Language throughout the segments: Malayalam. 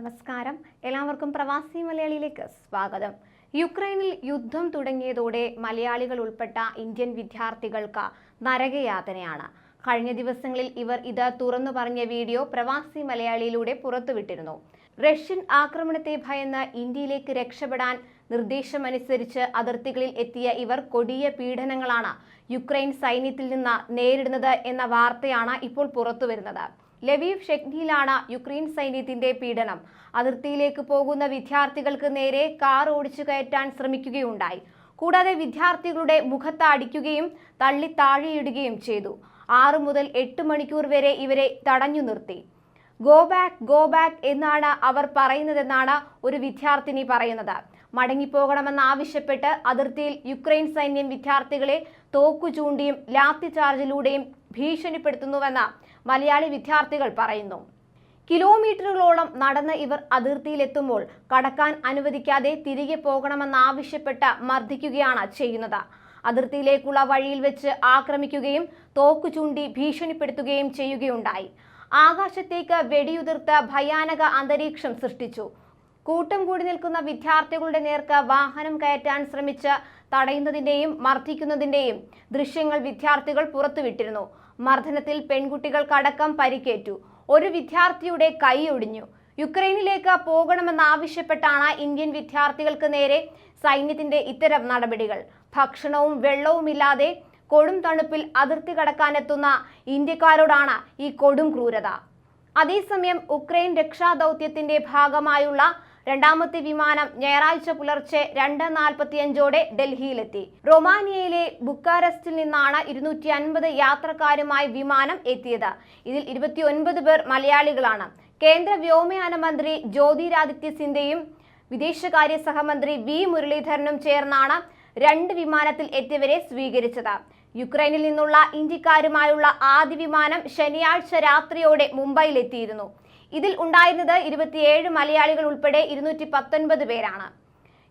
നമസ്കാരം. എല്ലാവർക്കും പ്രവാസി മലയാളിയിലേക്ക് സ്വാഗതം. യുക്രൈനിൽ യുദ്ധം തുടങ്ങിയതോടെ മലയാളികൾ ഉൾപ്പെട്ട ഇന്ത്യൻ വിദ്യാർത്ഥികൾക്ക് നരകയാതനയാണ്. കഴിഞ്ഞ ദിവസങ്ങളിൽ ഇവർ ഇത് തുറന്നു പറഞ്ഞ വീഡിയോ പ്രവാസി മലയാളിയിലൂടെ പുറത്തുവിട്ടിരുന്നു. റഷ്യൻ ആക്രമണത്തെ ഭയന്ന് ഇന്ത്യയിലേക്ക് രക്ഷപ്പെടാൻ നിർദ്ദേശമനുസരിച്ച് അതിർത്തികളിൽ എത്തിയ ഇവർ കൊടിയ പീഡനങ്ങളാണ് യുക്രൈൻ സൈന്യത്തിൽ നിന്ന് നേരിടുന്നത് എന്ന വാർത്തയാണ് ഇപ്പോൾ പുറത്തുവരുന്നത്. ലവീവ് ഷെഖ്നിയിലാണ് യുക്രൈൻ സൈന്യത്തിന്റെ പീഡനം. അതിർത്തിയിലേക്ക് പോകുന്ന വിദ്യാർത്ഥികൾക്ക് നേരെ കാർ ഓടിച്ചു കയറ്റാൻ ശ്രമിക്കുകയുണ്ടായി. കൂടാതെ വിദ്യാർത്ഥികളുടെ മുഖത്ത് അടിക്കുകയും തള്ളി താഴെയിടുകയും ചെയ്തു. 6 മുതൽ 8 മണിക്കൂർ വരെ ഇവരെ തടഞ്ഞു നിർത്തി. ഗോ ബാക്ക് എന്നാണ് അവർ പറയുന്നതെന്നാണ് ഒരു വിദ്യാർത്ഥിനി പറയുന്നത്. മടങ്ങിപ്പോകണമെന്നാവശ്യപ്പെട്ട് അതിർത്തിയിൽ യുക്രൈൻ സൈന്യം വിദ്യാർത്ഥികളെ തോക്കു ചൂണ്ടിയും ലാത്തി ചാർജിലൂടെയും ഭീഷണിപ്പെടുത്തുന്നുവെന്ന് മലയാളി വിദ്യാർത്ഥികൾ പറയുന്നു. കിലോമീറ്ററുകളോളം നടന്ന് ഇവർ അതിർത്തിയിലെത്തുമ്പോൾ കടക്കാൻ അനുവദിക്കാതെ തിരികെ പോകണമെന്നാവശ്യപ്പെട്ട് മർദ്ദിക്കുകയാണ് ചെയ്യുന്നത്. അതിർത്തിയിലേക്കുള്ള വഴിയിൽ വെച്ച് ആക്രമിക്കുകയും തോക്കു ചൂണ്ടി ഭീഷണിപ്പെടുത്തുകയും ചെയ്യുകയുണ്ടായി. ആകാശത്തേക്ക് വെടിയുതിർത്ത് ഭയാനക അന്തരീക്ഷം സൃഷ്ടിച്ചു. കൂട്ടം കൂടി നിൽക്കുന്ന വിദ്യാർത്ഥികളുടെ നേർക്ക് വാഹനം കയറ്റാൻ ശ്രമിച്ച് തടയുന്നതിന്റെയും മർദ്ദിക്കുന്നതിന്റെയും ദൃശ്യങ്ങൾ വിദ്യാർത്ഥികൾ പുറത്തുവിട്ടിരുന്നു. മർദ്ദനത്തിൽ പെൺകുട്ടികൾക്കടക്കം പരിക്കേറ്റു. ഒരു വിദ്യാർത്ഥിയുടെ കൈ ഒടിഞ്ഞു. യുക്രൈനിലേക്ക് പോകണമെന്നാവശ്യപ്പെട്ടാണ് ഇന്ത്യൻ വിദ്യാർത്ഥികൾക്ക് നേരെ സൈന്യത്തിന്റെ ഇത്തരം നടപടികൾ. ഭക്ഷണവും വെള്ളവുമില്ലാതെ കൊടും തണുപ്പിൽ അതിർത്തി കടക്കാനെത്തുന്ന ഇന്ത്യക്കാരോടാണ് ഈ കൊടും ക്രൂരത. അതേസമയം ഉക്രൈൻ രക്ഷാദൗത്യത്തിന്റെ ഭാഗമായുള്ള രണ്ടാമത്തെ വിമാനം ഞായറാഴ്ച പുലർച്ചെ 2:45 ഡൽഹിയിലെത്തി. റൊമാനിയയിലെ ബുക്കാറസ്റ്റിൽ നിന്നാണ് 250 യാത്രക്കാരുമായി വിമാനം എത്തിയത്. ഇതിൽ 29 പേർ മലയാളികളാണ്. കേന്ദ്ര വ്യോമയാന മന്ത്രി ജ്യോതിരാദിത്യ സിന്ധ്യയും വിദേശകാര്യ സഹമന്ത്രി വി മുരളീധരനും ചേർന്നാണ് 2 വിമാനത്തിൽ എത്തിയവരെ സ്വീകരിച്ചത്. യുക്രൈനിൽ നിന്നുള്ള ഇന്ത്യക്കാരുമായുള്ള ആദ്യ വിമാനം ശനിയാഴ്ച രാത്രിയോടെ മുംബൈയിലെത്തിയിരുന്നു. ഇതിൽ ഉണ്ടായിരുന്നത് 27 മലയാളികൾ ഉൾപ്പെടെ 219 പേരാണ്.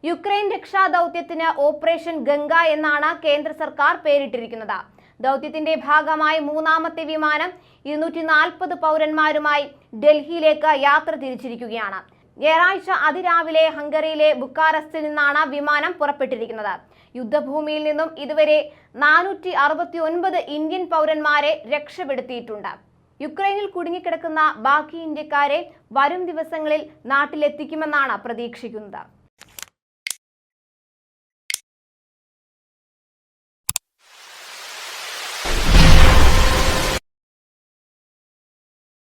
യുക്രൈൻ രക്ഷാദൗത്യത്തിന് ഓപ്പറേഷൻ ഗംഗ എന്നാണ് കേന്ദ്ര സർക്കാർ പേരിട്ടിരിക്കുന്നത്. ദൗത്യത്തിന്റെ ഭാഗമായി 3ാമത്തെ വിമാനം 240 പൗരന്മാരുമായി ഡൽഹിയിലേക്ക് യാത്ര തിരിച്ചിരിക്കുകയാണ്. ഞായറാഴ്ച അതിരാവിലെ ഹംഗറിയിലെ ബുക്കാറസ്റ്റിൽ നിന്നാണ് വിമാനം പുറപ്പെട്ടിരിക്കുന്നത്. യുദ്ധഭൂമിയിൽ നിന്നും ഇതുവരെ 469 ഇന്ത്യൻ പൗരന്മാരെ രക്ഷപ്പെടുത്തിയിട്ടുണ്ട്. യുക്രൈനിൽ കുടുങ്ങിക്കിടക്കുന്ന ബാക്കി ഇന്ത്യക്കാരെ വരും ദിവസങ്ങളിൽ നാട്ടിലെത്തിക്കുമെന്നാണ് പ്രതീക്ഷിക്കുന്നത്.